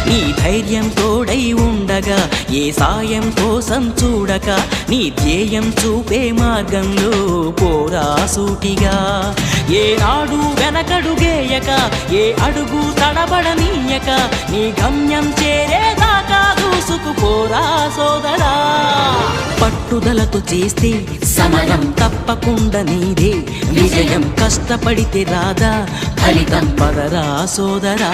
నీ ధైర్యం తోడై ఉండగా ఏ సాయం కోసం చూడక నీ ధ్యేయం చూపే మార్గంలో పోరా సూటిగా ఏనాడు వెనకడుగేయక ఏ అడుగు తడబడనీయక నీ గమ్యం చేరేదాకా దూసుకుపోరా సోదరా పట్టుదలతో చేస్తే సమరం తప్పకుండా నీదే విజయం కష్టపడితే రాదా ఫలితం పదరా సోదరా